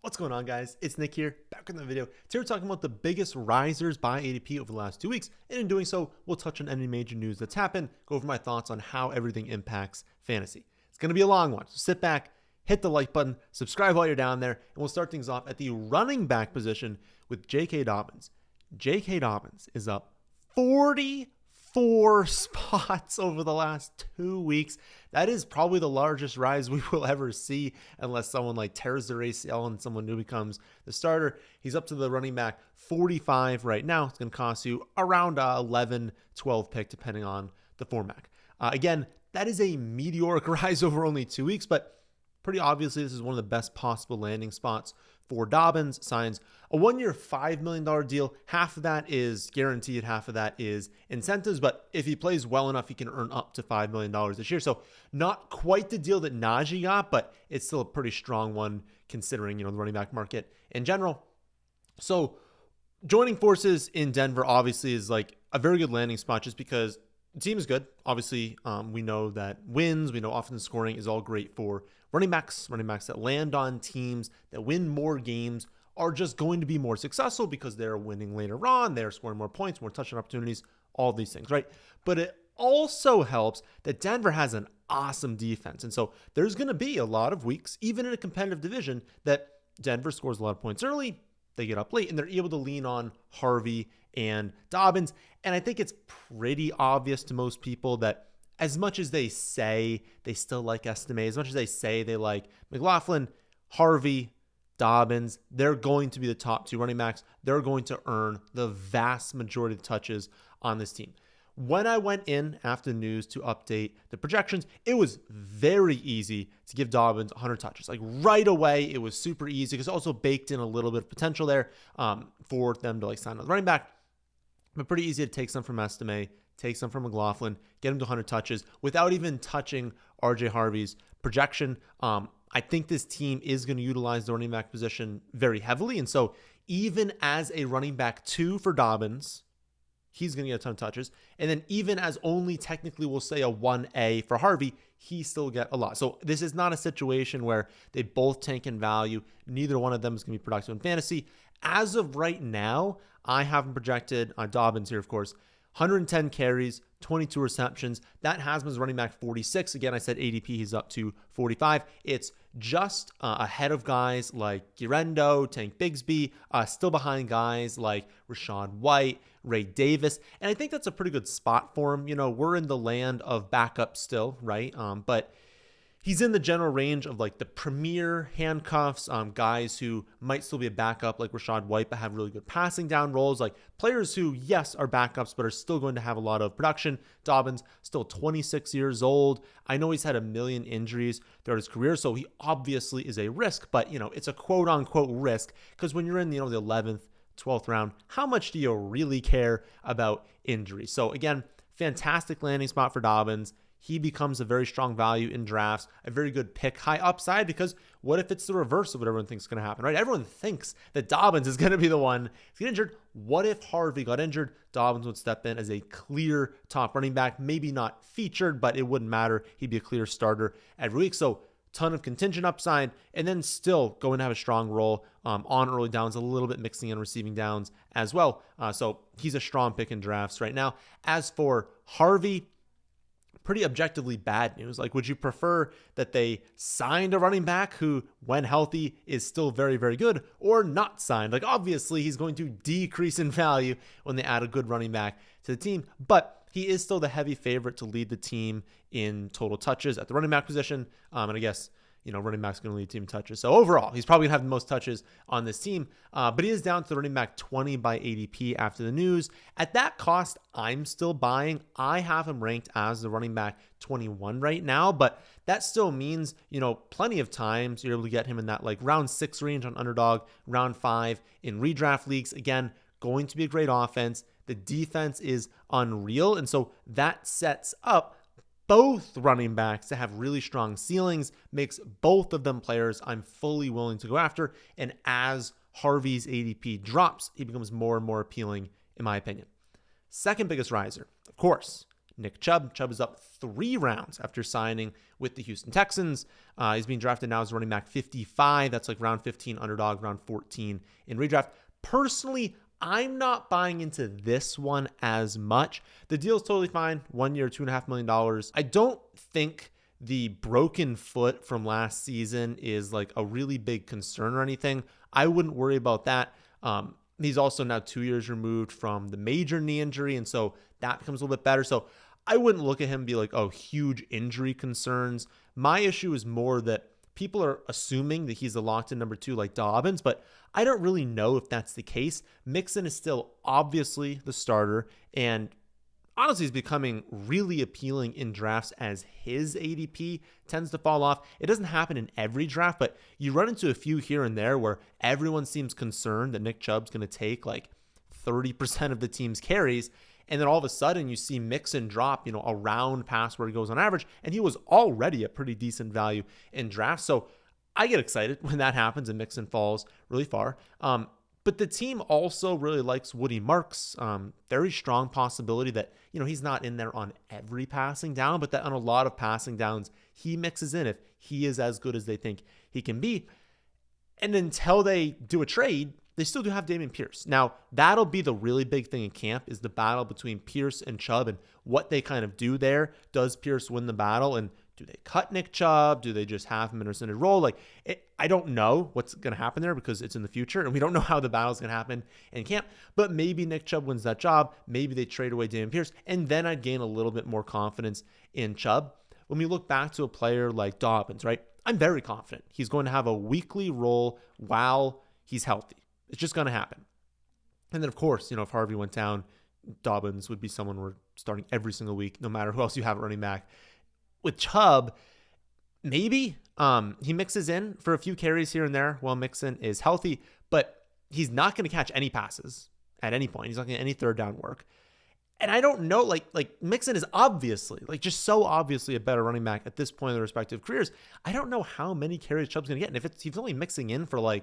What's going on, guys? It's Nick here, back in the video. Today we're talking about the biggest risers by ADP over the last 2 weeks, and in doing so, we'll touch on any major news that's happened, go over my thoughts on how everything impacts fantasy. It's going to be a long one, so sit back, hit the like button, subscribe while you're down there, and we'll start things off at the running back position with J.K. Dobbins. J.K. Dobbins is up 44 spots over the last 2 weeks. That is probably the largest rise we will ever see unless someone like tears their ACL and someone new becomes the starter. He's up to the running back 45 right now. It's going to cost you around 11, 12 pick depending on the format. Again, that is a meteoric rise over only 2 weeks, but pretty obviously this is one of the best possible landing spots for Dobbins. Signs a 1-year, $5 million deal. Half of that is guaranteed, half of that is incentives. But if he plays well enough, he can earn up to $5 million this year. So not quite the deal that Najee got, but it's still a pretty strong one considering, the running back market in general. So joining forces in Denver obviously is like a very good landing spot just because the team is good. Obviously, we know that wins, we know offensive scoring is all great for running backs that land on teams that win more games are just going to be more successful because they're winning later on, they're scoring more points, more touchdown opportunities, all these things, right? But it also helps that Denver has an awesome defense. And so there's going to be a lot of weeks, even in a competitive division, that Denver scores a lot of points early, they get up late, and they're able to lean on Harvey and Dobbins. And I think it's pretty obvious to most people that as much as they say they still like Estime, as much as they say they like McLaughlin, Harvey, Dobbins, they're going to be the top two running backs. They're going to earn the vast majority of the touches on this team. When I went in after the news to update the projections, it was very easy to give Dobbins 100 touches. Like right away, it was super easy because it also baked in a little bit of potential there for them to sign another running back. But pretty easy to take some from Estime, take some from McLaughlin, get him to 100 touches without even touching RJ Harvey's projection. I think this team is going to utilize the running back position very heavily. And so even as a running back 2 for Dobbins, he's going to get a ton of touches. And then even as only technically we'll say a 1A for Harvey, he still get a lot. So this is not a situation where they both tank in value. Neither one of them is going to be productive in fantasy. As of right now, I haven't projected Dobbins here, of course, 110 carries, 22 receptions. That has him as running back 46. Again, I said ADP, he's up to 45. It's just ahead of guys like Girendo, Tank Bigsby, still behind guys like Rachaad White, Ray Davis. And I think that's a pretty good spot for him. We're in the land of backup still, right? But he's in the general range of the premier handcuffs, guys who might still be a backup like Rachaad White, but have really good passing down roles, like players who, yes, are backups, but are still going to have a lot of production. Dobbins, still 26 years old. I know he's had a million injuries throughout his career, so he obviously is a risk, but, it's a quote unquote risk because when you're in, the 11th, 12th round, how much do you really care about injury? So again, fantastic landing spot for Dobbins. He becomes a very strong value in drafts, a very good pick, high upside, because what if it's the reverse of what everyone thinks is going to happen, right? Everyone thinks that Dobbins is going to be the one to get injured. What if Harvey got injured? Dobbins would step in as a clear top running back, maybe not featured, but it wouldn't matter. He'd be a clear starter every week. So ton of contingent upside, and then still going to have a strong role on early downs, a little bit mixing in receiving downs as well. So he's a strong pick in drafts right now. As for Harvey, pretty objectively bad news. Would you prefer that they signed a running back who, when healthy, is still very, very good, or not signed? Obviously, he's going to decrease in value when they add a good running back to the team, but he is still the heavy favorite to lead the team in total touches at the running back position. And I guess, running back's going to lead team touches. So overall, he's probably going to have the most touches on this team. But he is down to the running back 20 by ADP after the news. At that cost, I'm still buying. I have him ranked as the running back 21 right now, but that still means, plenty of times you're able to get him in that round 6 range on Underdog, round 5 in redraft leagues. Again, going to be a great offense. The defense is unreal. And so that sets up both running backs to have really strong ceilings, makes both of them players I'm fully willing to go after. And as Harvey's ADP drops, he becomes more and more appealing, in my opinion. Second biggest riser, of course, Nick Chubb. Chubb is up 3 rounds after signing with the Houston Texans. He's being drafted now as running back 55. That's like round 15 underdog, round 14 in redraft. Personally, I'm not buying into this one as much. The deal's totally fine. 1 year, $2.5 million. I don't think the broken foot from last season is like a really big concern or anything. I wouldn't worry about that. He's also now 2 years removed from the major knee injury, and so that becomes a little bit better. So I wouldn't look at him and be like, oh, huge injury concerns. My issue is more that people are assuming that he's a locked-in number 2 like Dobbins, but I don't really know if that's the case. Mixon is still obviously the starter, and honestly is becoming really appealing in drafts as his ADP tends to fall off. It doesn't happen in every draft, but you run into a few here and there where everyone seems concerned that Nick Chubb's going to take like 30% of the team's carries. And then all of a sudden you see Mixon drop, around past where he goes on average. And he was already a pretty decent value in drafts. So I get excited when that happens and Mixon falls really far. But the team also really likes Woody Marks. Very strong possibility that, he's not in there on every passing down, but that on a lot of passing downs, he mixes in if he is as good as they think he can be. And until they do a trade, they still do have Dameon Pierce. Now, that'll be the really big thing in camp is the battle between Pierce and Chubb and what they kind of do there. Does Pierce win the battle? And do they cut Nick Chubb? Do they just have him in a extended role? I don't know what's going to happen there because it's in the future, and we don't know how the battle's going to happen in camp. But maybe Nick Chubb wins that job. Maybe they trade away Dameon Pierce, and then I'd gain a little bit more confidence in Chubb. When we look back to a player like Dobbins, right, I'm very confident he's going to have a weekly role while he's healthy. It's just going to happen. And then, of course, if Harvey went down, Dobbins would be someone we're starting every single week, no matter who else you have at running back. With Chubb, maybe he mixes in for a few carries here and there while Mixon is healthy, but he's not going to catch any passes at any point. He's not going to get any third down work. And I don't know, like Mixon is obviously, just so obviously a better running back at this point in their respective careers. I don't know how many carries Chubb's going to get. And if he's only mixing in for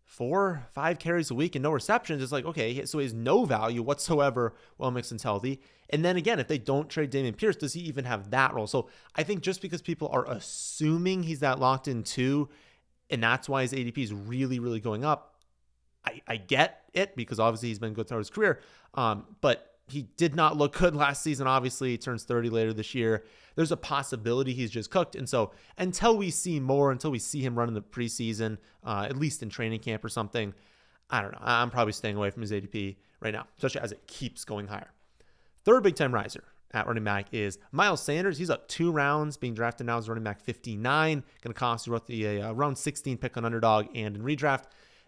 4, 5 carries a week and no receptions, it's okay, so he has no value whatsoever while Mixon's healthy. And then again, if they don't trade Dameon Pierce, does he even have that role? So I think just because people are assuming he's that locked in too, and that's why his ADP is really, really going up, I get it because obviously he's been good throughout his career. But he did not look good last season. Obviously, he turns 30 later this year. There's a possibility he's just cooked. And so until we see more, until we see him run in the preseason, at least in training camp or something, I don't know. I'm probably staying away from his ADP right now, especially as it keeps going higher. Third big-time riser at running back is Miles Sanders. He's up 2 rounds, being drafted now as running back 59. Going to cost you roughly a round 16 pick on Underdog and in redraft.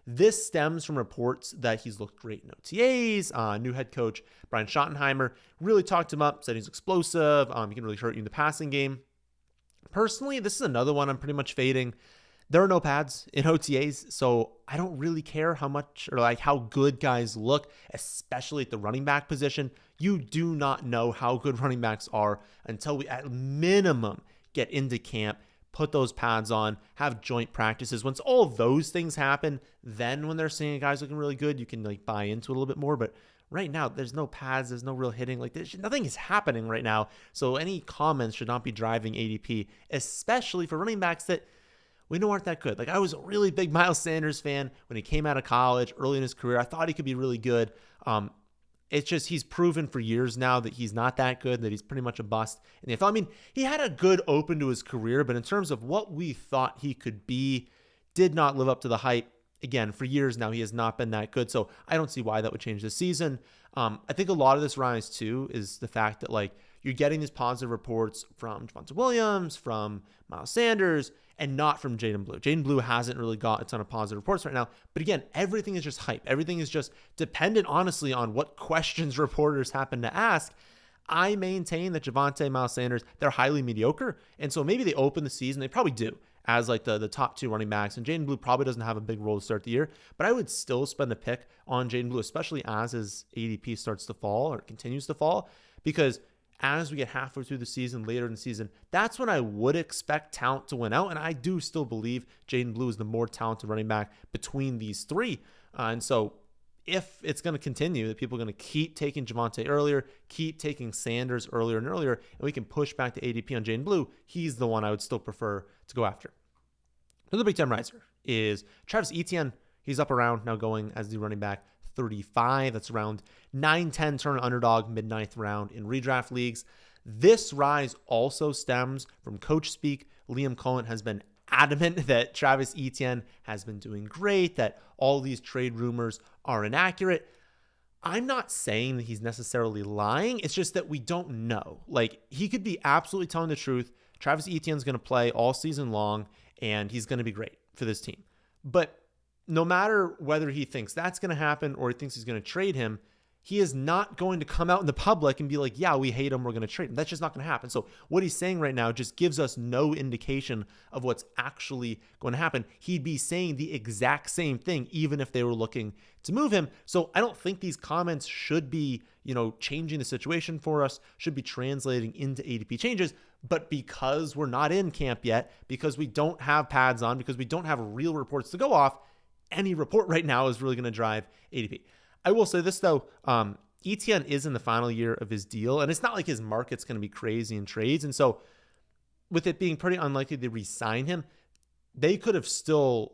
This stems from reports that he's looked great in OTAs. New head coach Brian Schottenheimer really talked him up, said he's explosive. He can really hurt you in the passing game. Personally, this is another one I'm pretty much fading. There are no pads in OTAs, so I don't really care how much or how good guys look, especially at the running back position. You do not know how good running backs are until we at minimum get into camp, put those pads on, have joint practices. Once all those things happen, then when they're seeing guys looking really good, you can buy into it a little bit more. But right now, there's no pads, there's no real hitting. Nothing is happening right now. So any comments should not be driving ADP, especially for running backs that we know aren't that good. I was a really big Miles Sanders fan when he came out of college early in his career. I thought he could be really good. It's just he's proven for years now that he's not that good, that he's pretty much a bust in the NFL. I mean, he had a good open to his career, but in terms of what we thought he could be, did not live up to the hype. Again, for years now, he has not been that good, so I don't see why that would change this season. I think a lot of this rise, too, is the fact that, you're getting these positive reports from Javonte Williams, from Miles Sanders, and not from Jaden Blue. Jaden Blue hasn't really got a ton of positive reports right now. But again, everything is just hype. Everything is just dependent, honestly, on what questions reporters happen to ask. I maintain that Javonte, Miles Sanders, they're highly mediocre. And so maybe they open the season, they probably do, as the top 2 running backs. And Jaden Blue probably doesn't have a big role to start the year. But I would still spend a pick on Jaden Blue, especially as his ADP starts to fall or continues to fall. Because as we get halfway through the season, later in the season, that's when I would expect talent to win out. And I do still believe Jaden Blue is the more talented running back between these 3. And so if it's going to continue, that people are going to keep taking Javonte earlier, keep taking Sanders earlier and earlier, and we can push back to ADP on Jane Blue, he's the one I would still prefer to go after. Another big time riser is Travis Etienne. He's up around now, going as the running back 35. That's around 9-10 turn underdog, mid-ninth round in redraft leagues. This rise also stems from coach speak. Liam Cohen has been adamant that Travis Etienne has been doing great, that all these trade rumors are inaccurate. I'm not saying that he's necessarily lying. It's just that we don't know. Like, he could be absolutely telling the truth. Travis Etienne's going to play all season long, and he's going to be great for this team. But no matter whether he thinks that's going to happen or he thinks he's going to trade him, he is not going to come out in the public and be like, yeah, we hate him, we're going to trade him. That's just not going to happen. So what he's saying right now just gives us no indication of what's actually going to happen. He'd be saying the exact same thing even if they were looking to move him. So I don't think these comments should be, changing the situation for us, should be translating into ADP changes. But because we're not in camp yet, because we don't have pads on, because we don't have real reports to go off, any report right now is really going to drive ADP. I will say this, though. Etienne is in the final year of his deal, and it's not like his market's going to be crazy in trades. And so with it being pretty unlikely to re-sign him, they could have still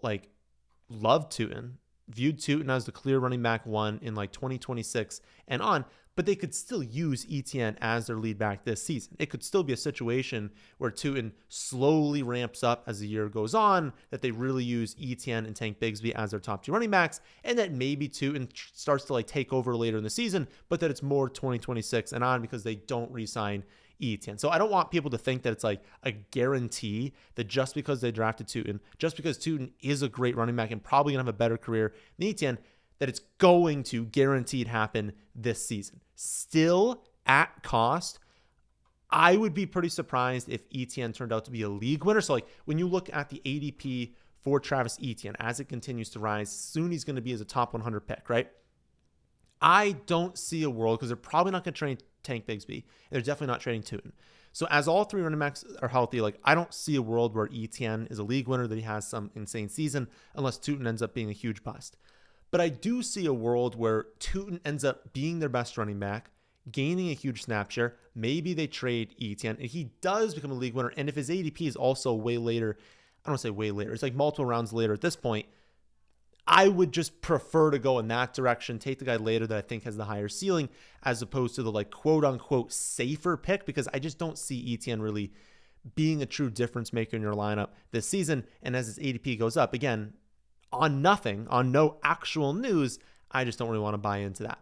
loved Tootin, viewed Tootin as the clear running back one in 2026 and on, but they could still use Etienne as their lead back this season. It could still be a situation where Tootin slowly ramps up as the year goes on, that they really use Etienne and Tank Bigsby as their top two running backs, and that maybe Tootin starts to take over later in the season, but that it's more 2026 and on because they don't re-sign Etienne. So I don't want people to think that it's a guarantee that just because they drafted Tootin, just because Tootin is a great running back and probably going to have a better career than Etienne, that it's going to guaranteed happen this season. Still, at cost, I would be pretty surprised if Etienne turned out to be a league winner. So when you look at the ADP for Travis Etienne, as it continues to rise, soon he's going to be as a top 100 pick, right? I don't see a world, because they're probably not going to trade Tank Bigsby, and they're definitely not trading Tootin. So as all three running backs are healthy, I don't see a world where Etienne is a league winner, that he has some insane season, unless Tootin ends up being a huge bust. But I do see a world where Tootin ends up being their best running back, gaining a huge snap share. Maybe they trade Etienne, and he does become a league winner. And if his ADP is also way later, I don't want to say way later, it's multiple rounds later at this point, I would just prefer to go in that direction, take the guy later that I think has the higher ceiling, as opposed to the quote unquote safer pick, because I just don't see Etienne really being a true difference maker in your lineup this season. And as his ADP goes up, again, on nothing, on no actual news, I just don't really want to buy into that.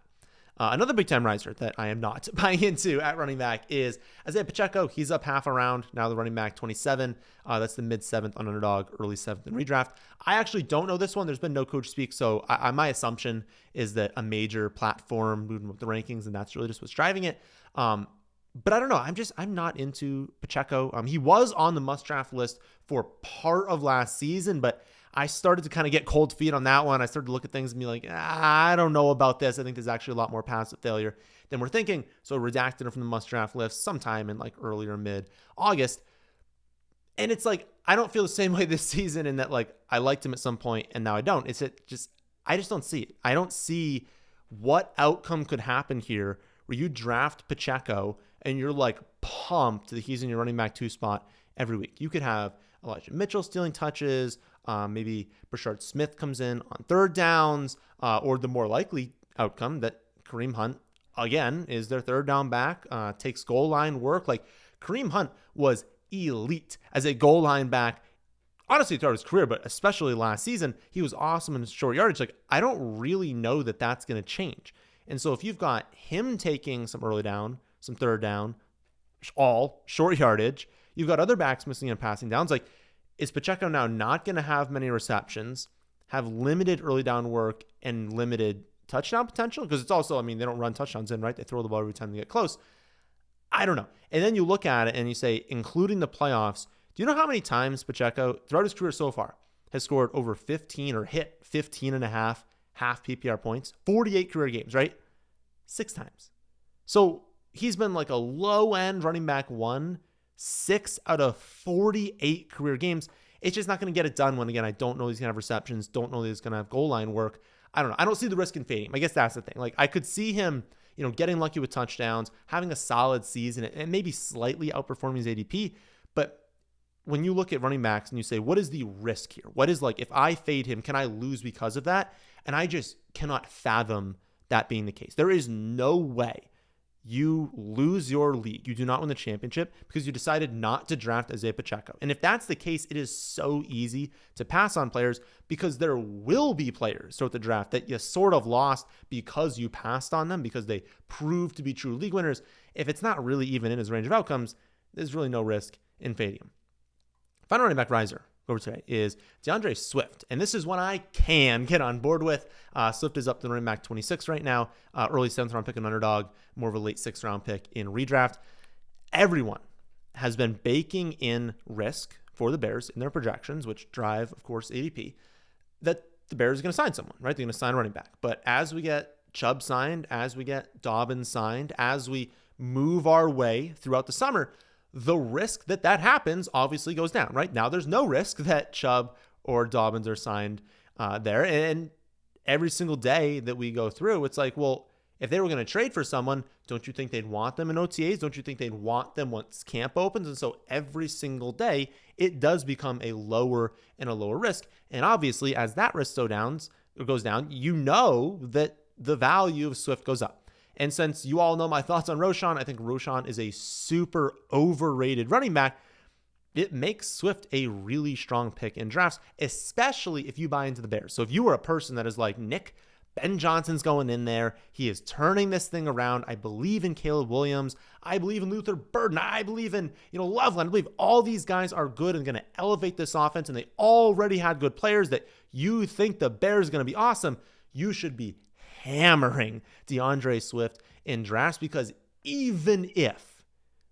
Another big time riser that I am not buying into at running back is Isiah Pacheco. He's up half a round, now the running back 27. That's the mid-7th on Underdog, early 7th in redraft. I actually don't know this one. There's been no coach speak, so my assumption is that a major platform moved up the rankings, and that's really just what's driving it. But I don't know. I'm not into Pacheco. He was on the must-draft list for part of last season, but I started to kind of get cold feet on that one. I started to look at things and be like, I don't know about this. I think there's actually a lot more passive failure than we're thinking. So redacted him from the must-draft list sometime in earlier mid-August. And it's I don't feel the same way this season in that I liked him at some point and now I don't. I just don't see it. I don't see what outcome could happen here where you draft Pacheco and you're pumped that he's in your running back 2 spot every week. You could have Elijah Mitchell stealing touches, maybe Brashard Smith comes in on third downs, or the more likely outcome that Kareem Hunt, again, is their third down back, takes goal line work. Kareem Hunt was elite as a goal line back, honestly, throughout his career, but especially last season. He was awesome in short yardage. I don't really know that that's going to change. And so if you've got him taking some early down, some third down, all short yardage, you've got other backs missing in passing downs. Is Pacheco now not going to have many receptions, have limited early down work, and limited touchdown potential? Because it's also, they don't run touchdowns in, right? They throw the ball every time they get close. I don't know. And then you look at it and you say, including the playoffs, do you know how many times Pacheco, throughout his career so far, has scored over 15 or hit 15 and a half PPR points? 48 career games, right? 6 times. So he's been a low-end running back 1, 6 out of 48 career games. It's just not going to get it done when, again, I don't know he's going to have receptions, don't know that he's going to have goal line work. I don't know. I don't see the risk in fading him. I guess that's the thing. Like, I could see him, getting lucky with touchdowns, having a solid season, and maybe slightly outperforming his ADP. But when you look at running backs and you say, what is the risk here? What is, like, if I fade him, can I lose because of that? And I just cannot fathom that being the case. There is no way you lose your league, you do not win the championship because you decided not to draft Isiah Pacheco. And if that's the case, it is so easy to pass on players because there will be players throughout the draft that you sort of lost because you passed on them, because they proved to be true league winners. If it's not really even in his range of outcomes, there's really no risk in fading him. Final running back riser over today is DeAndre Swift. And this is one I can get on board with. Swift is up to running back 26 right now. Early 7th round pick in Underdog, more of a late 6th round pick in Redraft. Everyone has been baking in risk for the Bears in their projections, which drive, of course, ADP, that the Bears are going to sign someone, right? They're going to sign a running back. But as we get Chubb signed, as we get Dobbins signed, as we move our way throughout the summer, the risk that happens obviously goes down, right? Now there's no risk that Chubb or Dobbins are signed there. And every single day that we go through, it's like, well, if they were going to trade for someone, don't you think they'd want them in OTAs? Don't you think they'd want them once camp opens? And so every single day, it does become a lower and a lower risk. And obviously, as that risk goes down, you know that the value of Swift goes up. And since you all know my thoughts on Roschon, I think Roschon is a super overrated running back. It makes Swift a really strong pick in drafts, especially if you buy into the Bears. So if you were a person that is like, Nick, Ben Johnson's going in there. He is turning this thing around. I believe in Caleb Williams. I believe in Luther Burden. I believe in, Loveland. I believe all these guys are good and going to elevate this offense. And they already had good players that you think the Bears are going to be awesome. You should be hammering DeAndre Swift in drafts, because even if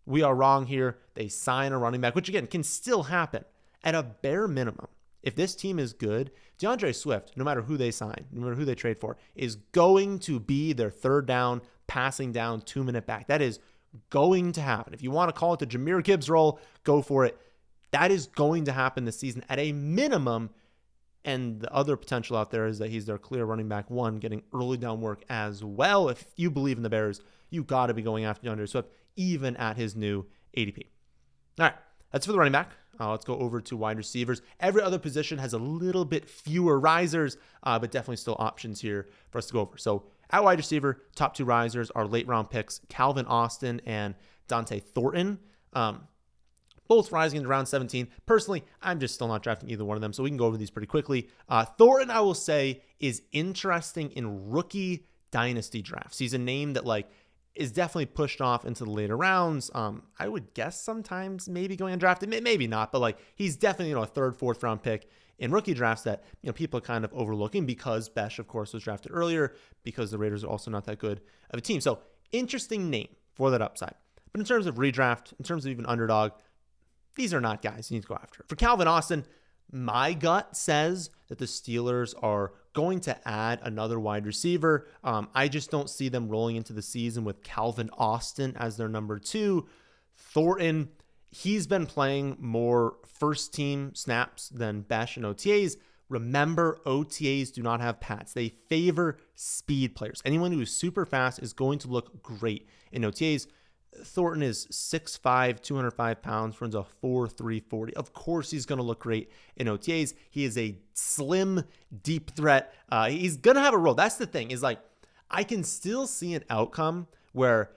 we are wrong here, they sign a running back, which again can still happen. At a bare minimum, if this team is good, DeAndre Swift, no matter who they sign, no matter who they trade for, is going to be their third down, passing down, 2-minute back. That is going to happen. If you want to call it the Jahmyr Gibbs role, go for it. That is going to happen this season at a minimum. And the other potential out there is that he's their clear running back one, getting early down work as well. If you believe in the Bears, you got to be going after DeAndre Swift, even at his new ADP. All right, that's for the running back. Let's go over to wide receivers. Every other position has a little bit fewer risers, but definitely still options here for us to go over. So at wide receiver, top 2 risers are late round picks, Calvin Austin and Dante Thornton. Both rising into round 17. Personally, I'm just still not drafting either one of them, so we can go over these pretty quickly. Thornton, I will say, is interesting in rookie dynasty drafts. He's a name that is definitely pushed off into the later rounds. I would guess sometimes maybe going undrafted, maybe not, but he's definitely a 3rd, 4th round pick in rookie drafts that people are kind of overlooking because Besh, of course, was drafted earlier, because the Raiders are also not that good of a team. So interesting name for that upside. But in terms of redraft, in terms of even Underdog, these are not guys you need to go after. For Calvin Austin, my gut says that the Steelers are going to add another wide receiver. I just don't see them rolling into the season with Calvin Austin as their number 2. Thornton, he's been playing more first-team snaps than Besh and OTAs. Remember, OTAs do not have pads. They favor speed players. Anyone who is super fast is going to look great in OTAs. Thornton is 6'5", 205 pounds, runs a 4.3 40. Of course, he's going to look great in OTAs. He is a slim, deep threat. He's going to have a role. That's the thing, is I can still see an outcome where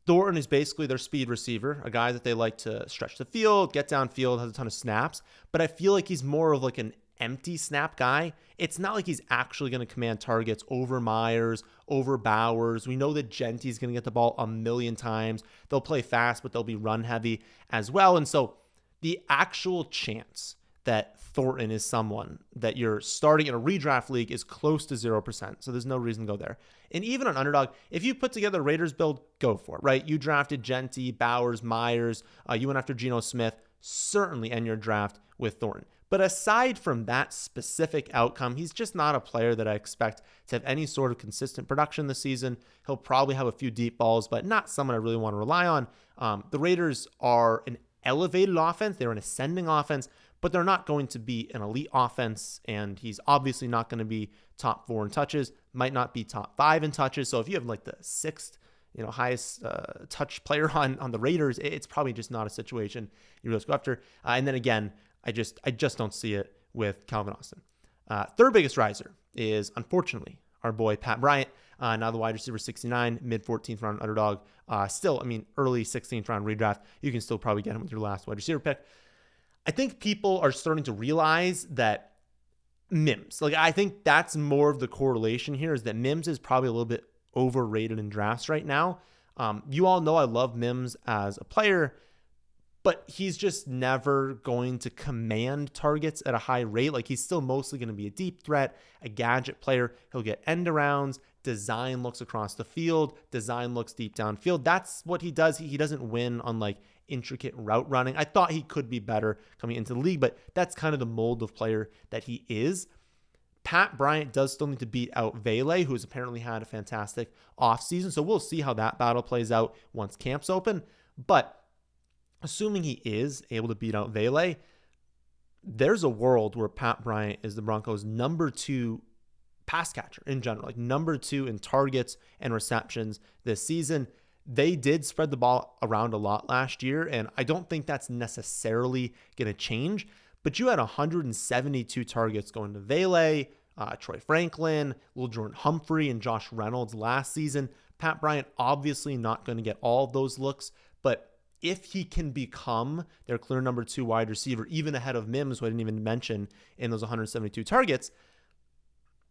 Thornton is basically their speed receiver, a guy that they like to stretch the field, get downfield, has a ton of snaps. But I feel like he's more of an empty snap guy. It's not like he's actually going to command targets over Myers, over Bowers. We know that Genty's going to get the ball a million times. They'll play fast, but they'll be run heavy as well. And so the actual chance that Thornton is someone that you're starting in a redraft league is close to 0%. So there's no reason to go there. And even on Underdog, if you put together a Raiders build, go for it, right? You drafted Genty, Bowers, Myers. You went after Geno Smith. Certainly end your draft with Thornton. But aside from that specific outcome, he's just not a player that I expect to have any sort of consistent production this season. He'll probably have a few deep balls, but not someone I really want to rely on. The Raiders are an elevated offense. They're an ascending offense, but they're not going to be an elite offense, and he's obviously not going to be top 4 in touches, might not be top 5 in touches. So if you have like the 6th, highest touch player on the Raiders, it's probably just not a situation you really go after. And then again, I just don't see it with Calvin Austin. Third biggest riser is, unfortunately, our boy Pat Bryant. Now the wide receiver 69, mid 14th round underdog. Still, early 16th round redraft. You can still probably get him with your last wide receiver pick. I think people are starting to realize that Mims, I think that's more of the correlation here, is that Mims is probably a little bit overrated in drafts right now. You all know I love Mims as a player, but he's just never going to command targets at a high rate. He's still mostly going to be a deep threat, a gadget player. He'll get end arounds, design looks across the field, design looks deep downfield. That's what he does. He doesn't win on intricate route running. I thought he could be better coming into the league, but that's kind of the mold of player that he is. Pat Bryant does still need to beat out Vele, who has apparently had a fantastic offseason. So we'll see how that battle plays out once camps open. But assuming he is able to beat out Vele, there's a world where Pat Bryant is the Broncos' number 2 pass catcher in general, number 2 in targets and receptions this season. They did spread the ball around a lot last year, and I don't think that's necessarily going to change. But you had 172 targets going to Vele, Troy Franklin, Lil Jordan Humphrey, and Josh Reynolds last season. Pat Bryant obviously not going to get all of those looks, but if he can become their clear number 2 wide receiver, even ahead of Mims, who I didn't even mention in those 172 targets,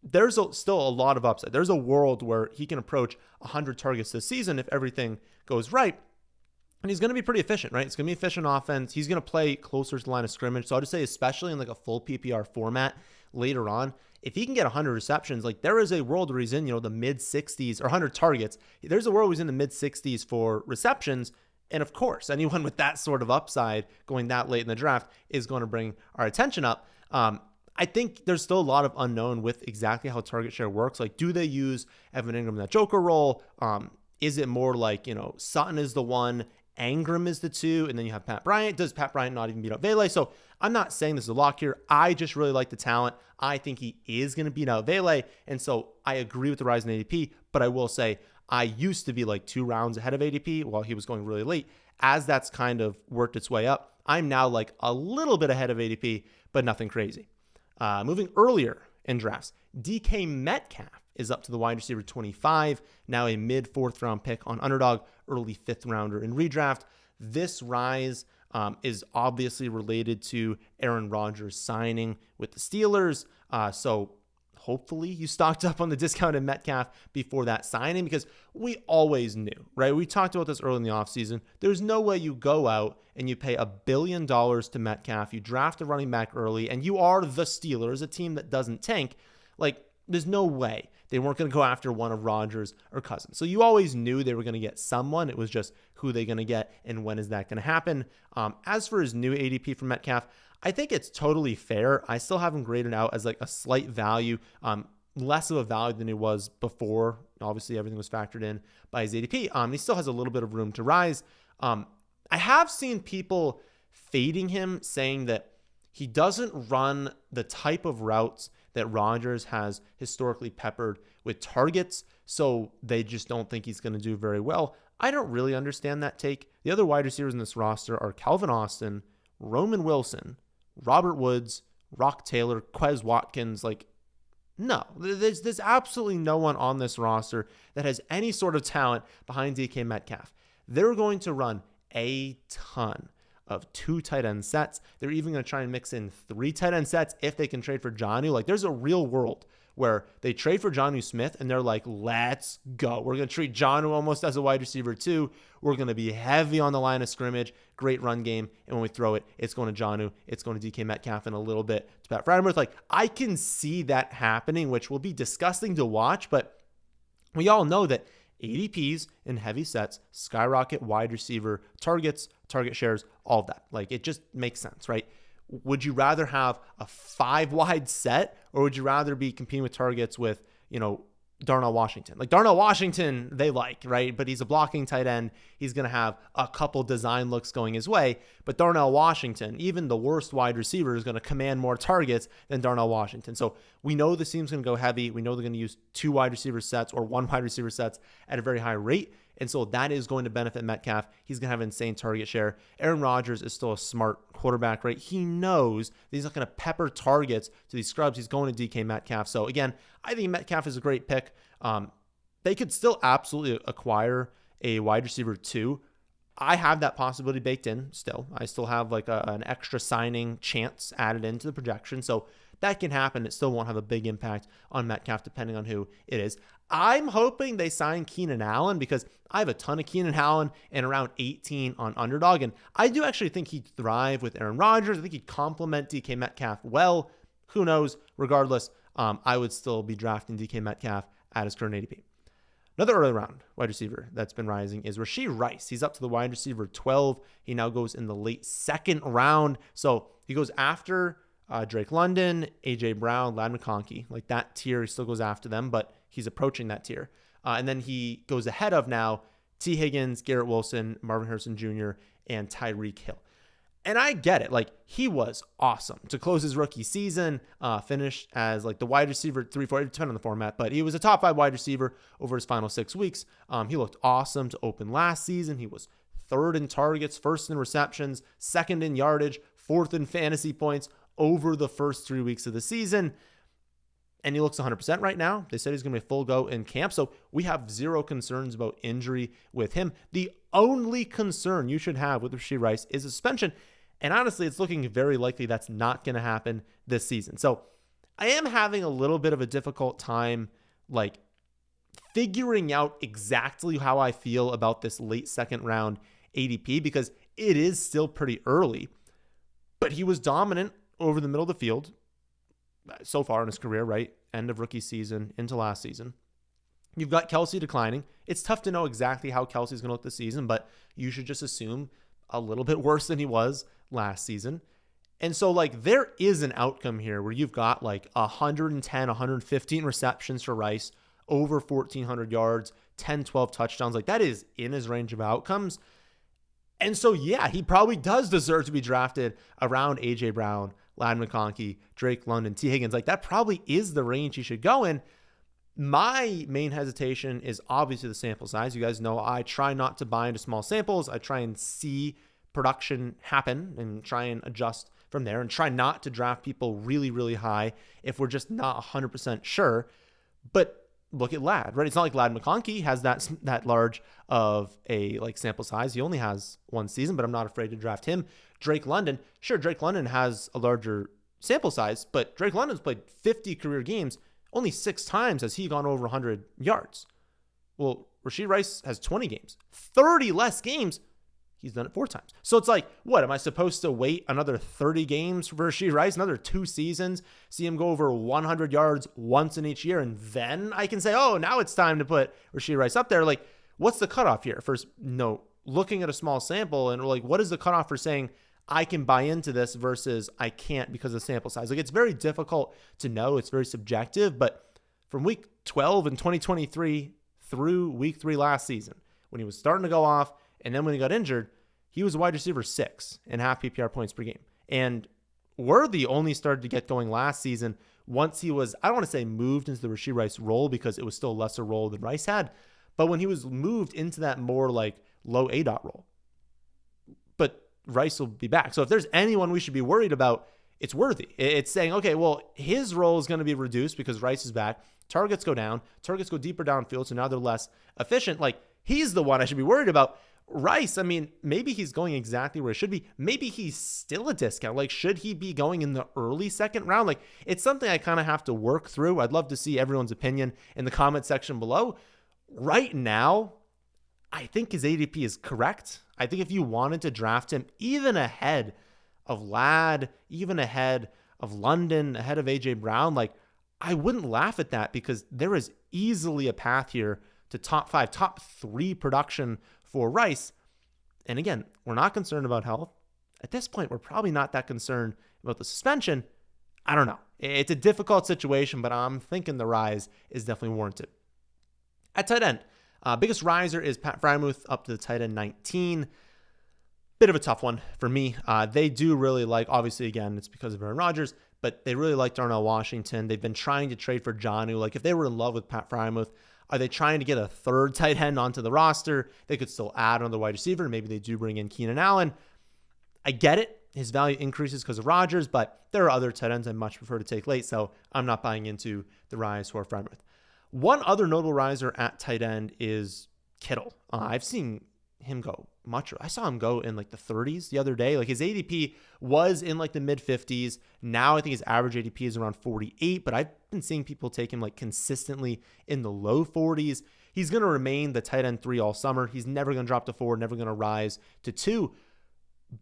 there's still a lot of upside. There's a world where he can approach 100 targets this season if everything goes right. And he's going to be pretty efficient, right? It's going to be efficient offense. He's going to play closer to the line of scrimmage. So I'll just say, especially in a full PPR format later on, if he can get 100 receptions, there is a world where he's in, the mid 60s or 100 targets. There's a world where he's in the mid 60s for receptions. And of course, anyone with that sort of upside going that late in the draft is going to bring our attention up. I think there's still a lot of unknown with exactly how target share works. Do they use Evan Ingram in that Joker role? Is it more Sutton is the 1, Ingram is the 2, and then you have Pat Bryant? Does Pat Bryant not even beat out Vele? So I'm not saying this is a lock here. I just really like the talent. I think he is going to beat out Vele. And so I agree with the rise in ADP, but I will say I used to be 2 rounds ahead of ADP while he was going really late. As that's kind of worked its way up, I'm now a little bit ahead of ADP, but nothing crazy. Moving earlier in drafts, DK Metcalf is up to the wide receiver 25, now a mid 4th round pick on Underdog, early 5th rounder in redraft. This rise is obviously related to Aaron Rodgers signing with the Steelers. So hopefully you stocked up on the discounted Metcalf before that signing, because we always knew, right? We talked about this early in the offseason. There's no way you go out and you pay $1 billion to Metcalf, you draft a running back early, and you are the Steelers, a team that doesn't tank. There's no way they weren't going to go after one of Rodgers or Cousins. So you always knew they were going to get someone. It was just who they going to get and when is that going to happen. As for his new ADP for Metcalf, I think it's totally fair. I still have him graded out as a slight value, less of a value than he was before. Obviously, everything was factored in by his ADP. He still has a little bit of room to rise. I have seen people fading him, saying that he doesn't run the type of routes that Rodgers has historically peppered with targets, so they just don't think he's going to do very well. I don't really understand that take. The other wide receivers in this roster are Calvin Austin, Roman Wilson, Robert Woods, Rock Taylor, Quez Watkins. No, there's absolutely no one on this roster that has any sort of talent behind DK Metcalf. They're going to run a ton of 2 tight end sets. They're even going to try and mix in 3 tight end sets if they can trade for Jonnu. There's a real world where they trade for Jonnu Smith and they're let's go. We're going to treat Jonnu almost as a wide receiver too. We're going to be heavy on the line of scrimmage, great run game, and when we throw it, it's going to Jonnu, it's going to DK Metcalf, and a little bit to Pat Freiermuth. I can see that happening, which will be disgusting to watch, but we all know that ADPs in heavy sets skyrocket wide receiver targets, target shares, all of that. It just makes sense, right? Would you rather have a 5 wide set, or would you rather be competing with targets with, Darnell Washington. Like Darnell Washington, they like, right? But he's a blocking tight end. He's going to have a couple design looks going his way. But Darnell Washington, even the worst wide receiver, is going to command more targets than Darnell Washington. So we know the team's going to go heavy. We know they're going to use 2 wide receiver sets or 1 wide receiver sets at a very high rate. And so that is going to benefit Metcalf. He's going to have insane target share. Aaron Rodgers is still a smart quarterback, right? He knows that he's not going to pepper targets to these scrubs. He's going to DK Metcalf. So again, I think Metcalf is a great pick. They could still absolutely acquire a wide receiver 2. I have that possibility baked in still. I still have like an extra signing chance added into the projection. So that can happen. It still won't have a big impact on Metcalf depending on who it is. I'm hoping they sign Keenan Allen because I have a ton of Keenan Allen and around 18 on Underdog. And I do actually think he'd thrive with Aaron Rodgers. I think he'd complement DK Metcalf well. Who knows? Regardless, I would still be drafting DK Metcalf at his current ADP. Another early round wide receiver that's been rising is Rashee Rice. He's up to the wide receiver 12. He now goes in the late second round. So he goes after Drake London, AJ Brown, Ladd McConkey. Like that tier, he still goes after them, but he's approaching that tier. And then he goes ahead of now T. Higgins, Garrett Wilson, Marvin Harrison Jr., and Tyreek Hill. And I get it. Like, he was awesome to close his rookie season, finished as like the wide receiver 3-4, depending on the format, but he was a top 5 wide receiver over his final 6 weeks. He looked awesome to open last season. He was 3rd in targets, 1st in receptions, 2nd in yardage, 4th in fantasy points over the first 3 weeks of the season. And he looks 100% right now. They said he's going to be full go in camp. So we have zero concerns about injury with him. The only concern you should have with Rashee Rice is a suspension. And honestly, it's looking very likely that's not going to happen this season. So I am having a little bit of a difficult time, like figuring out exactly how I feel about this late second round ADP because it is still pretty early, but he was dominant over the middle of the field so far in his career, right? End of rookie season into last season. You've got Kelsey declining. It's tough to know exactly how Kelsey's going to look this season, but you should just assume a little bit worse than he was last season. And so like there is an outcome here where you've got like 110, 115 receptions for Rice, over 1,400 yards, 10, 12 touchdowns. Like that is in his range of outcomes. And so, yeah, he probably does deserve to be drafted around AJ Brown, Ladd McConkey, Drake London, T. Higgins. Like that probably is the range he should go in. My main hesitation is obviously the sample size. You guys know I try not to buy into small samples. I try and see production happen and try and adjust from there and try not to draft people really, really high if we're just not 100% sure. But look at Ladd, right? It's not like Ladd McConkey has that large of a like sample size. He only has 1 season, but I'm not afraid to draft him. Drake London, sure, Drake London has a larger sample size, but Drake London's played 50 career games. Only 6 times has he gone over 100 yards. Well, Rashee Rice has 20 games, 30 less games. He's done it 4 times. So it's like, what, am I supposed to wait another 30 games for Rashee Rice, another 2 seasons, see him go over 100 yards once in each year, and then I can say, oh, now it's time to put Rashee Rice up there? Like, what's the cutoff here? First, looking at a small sample, and like, what is the cutoff for saying I can buy into this versus I can't because of sample size? Like, it's very difficult to know. It's very subjective, but from week 12 in 2023 through week 3 last season, when he was starting to go off, and then when he got injured, he was a wide receiver 6 in half PPR points per game. And Worthy only started to get going last season once he was, I don't want to say moved into the Rashee Rice role because it was still a lesser role than Rice had, but when he was moved into that more like low ADOT role. But Rice will be back. So if there's anyone we should be worried about, it's Worthy. It's saying, okay, well, his role is going to be reduced because Rice is back. Targets go down. Targets go deeper downfield, so now they're less efficient. Like, he's the one I should be worried about. Rice, I mean, maybe he's going exactly where it should be. Maybe he's still a discount. Like, should he be going in the early second round? Like, it's something I kind of have to work through. I'd love to see everyone's opinion in the comment section below. Right now, I think his ADP is correct. I think if you wanted to draft him even ahead of Ladd, even ahead of London, ahead of AJ Brown, like, I wouldn't laugh at that because there is easily a path here to top 5, top 3 production for Rice. And again, we're not concerned about health. At this point, we're probably not that concerned about the suspension. I don't know. It's a difficult situation, but I'm thinking the rise is definitely warranted. At tight end, biggest riser is Pat Freiermuth up to the tight end 19. Bit of a tough one for me. They do really like, obviously, again, it's because of Aaron Rodgers, but they really like Darnell Washington. They've been trying to trade for Jonnu. Like, if they were in love with Pat Freiermuth, are they trying to get a third tight end onto the roster? They could still add another wide receiver. Maybe they do bring in Keenan Allen. I get it. His value increases because of Rodgers, but there are other tight ends I much prefer to take late, so I'm not buying into the rise for Freiermuth. One other notable riser at tight end is Kittle. I've seen him go much. I saw him go in like the 30s the other day. Like, his ADP was in like the mid 50s. Now I think his average ADP is around 48, but I've been seeing people take him like consistently in the low 40s. He's going to remain the tight end 3 all summer. He's never going to drop to 4, never going to rise to 2.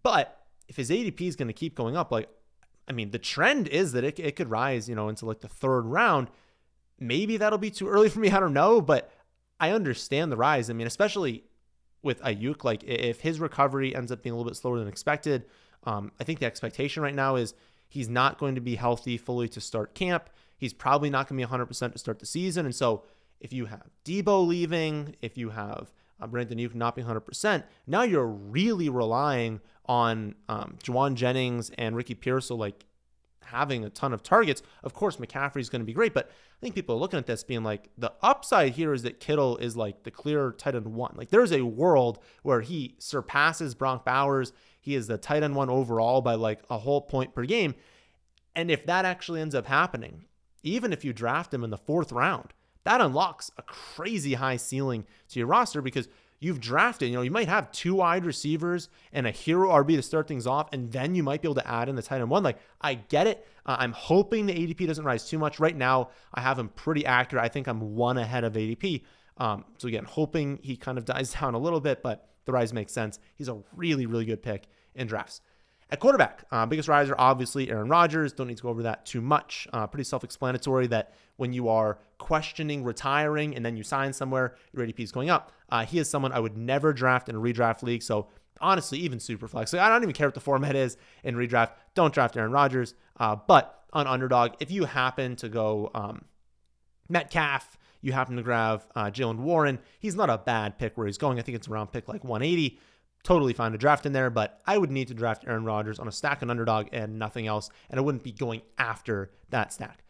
But if his ADP is going to keep going up, like, I mean, the trend is that it could rise, into like the 3rd round. Maybe that'll be too early for me. I don't know, but I understand the rise. I mean, especially with Ayuk, like, if his recovery ends up being a little bit slower than expected, I think the expectation right now is he's not going to be healthy fully to start camp. He's probably not going to be 100% to start the season. And so if you have Debo leaving, if you have Brandon Ayuk not being 100%, now you're really relying on Juwan Jennings and Ricky Pearsall, like, having a ton of targets. Of course, McCaffrey's going to be great, but I think people are looking at this being like, the upside here is that Kittle is like the clear tight end 1. Like, there's a world where he surpasses Bronk Bowers. He is the tight end 1 overall by like a whole point per game. And if that actually ends up happening, even if you draft him in the 4th round, that unlocks a crazy high ceiling to your roster, because you've drafted, you might have 2 wide receivers and a hero RB to start things off, and then you might be able to add in the tight end 1. Like, I get it. I'm hoping the ADP doesn't rise too much. Right now, I have him pretty accurate. I think I'm 1 ahead of ADP. So again, hoping he kind of dies down a little bit, but the rise makes sense. He's a really, really good pick in drafts. At quarterback, biggest riser, obviously, Aaron Rodgers. Don't need to go over that too much. Pretty self-explanatory that when you are questioning retiring and then you sign somewhere, your ADP is going up. He is someone I would never draft in a redraft league. So honestly, even super flex. Like, I don't even care what the format is in redraft. Don't draft Aaron Rodgers. But on Underdog, if you happen to go Metcalf, you happen to grab Jalen Warren, he's not a bad pick where he's going. I think it's around pick like 180. Totally fine to draft in there, but I would need to draft Aaron Rodgers on a stack on Underdog and nothing else, and I wouldn't be going after that stack.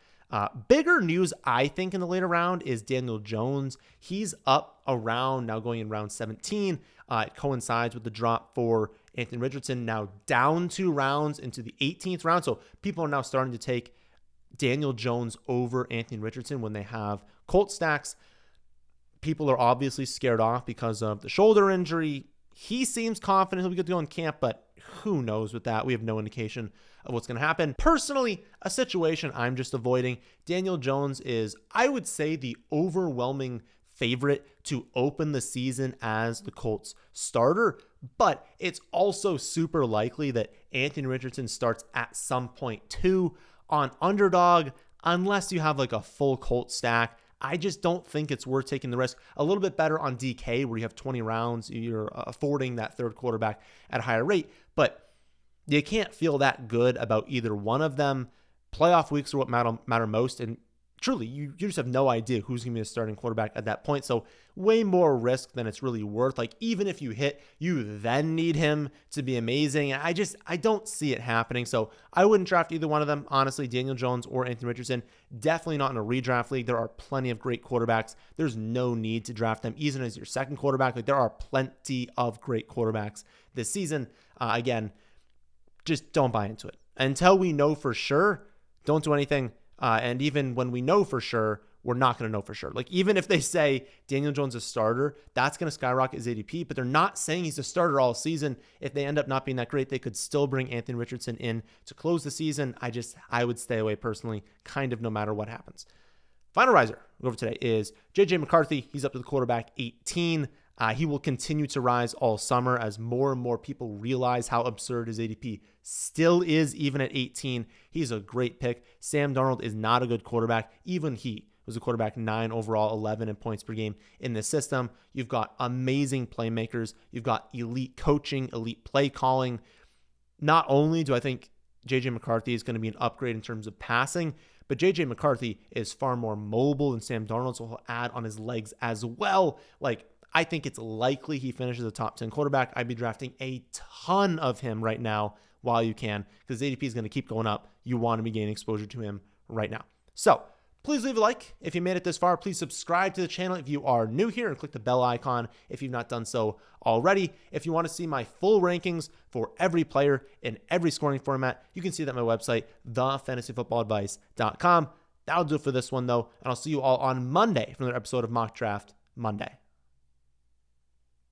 Bigger news, I think, in the later round is Daniel Jones. He's up around, now going in round 17. It coincides with the drop for Anthony Richardson, now down 2 rounds into the 18th round. So people are now starting to take Daniel Jones over Anthony Richardson when they have Colts stacks. People are obviously scared off because of the shoulder injury. He seems confident he'll be good to go in camp, but who knows with that? We have no indication of what's going to happen. Personally, a situation I'm just avoiding. Daniel Jones is, I would say, the overwhelming favorite to open the season as the Colts starter, but it's also super likely that Anthony Richardson starts at some point too. On Underdog, unless you have like a full Colts stack, I just don't think it's worth taking the risk. A little bit better on DK where you have 20 rounds, you're affording that 3rd quarterback at a higher rate, but you can't feel that good about either one of them. Playoff weeks are what matter most, and truly, you just have no idea who's going to be the starting quarterback at that point. So way more risk than it's really worth. Like, even if you hit, you then need him to be amazing. I don't see it happening. So I wouldn't draft either one of them. Honestly, Daniel Jones or Anthony Richardson, definitely not in a redraft league. There are plenty of great quarterbacks. There's no need to draft them even as your 2nd quarterback. Like, there are plenty of great quarterbacks this season. Again, just don't buy into it. Until we know for sure, don't do anything. And even when we know for sure, we're not going to know for sure. Like, even if they say Daniel Jones is a starter, that's going to skyrocket his ADP, but they're not saying he's a starter all season. If they end up not being that great, they could still bring Anthony Richardson in to close the season. I would stay away personally, kind of no matter what happens. Final riser over today is JJ McCarthy. He's up to the quarterback 18. He will continue to rise all summer as more and more people realize how absurd his ADP still is, even at 18. He's a great pick. Sam Darnold is not a good quarterback. Even he was a quarterback 9 overall, 11 in points per game in this system. You've got amazing playmakers. You've got elite coaching, elite play calling. Not only do I think JJ McCarthy is going to be an upgrade in terms of passing, But JJ McCarthy is far more mobile than Sam Darnold, so he'll add on his legs as well. Like, I think it's likely he finishes a top 10 quarterback. I'd be drafting a ton of him right now while you can, because ADP is going to keep going up. You want to be gaining exposure to him right now. So please leave a like if you made it this far. Please subscribe to the channel if you are new here and click the bell icon if you've not done so already. If you want to see my full rankings for every player in every scoring format, you can see that on my website, thefantasyfootballadvice.com. That'll do it for this one, though, and I'll see you all on Monday for another episode of Mock Draft Monday.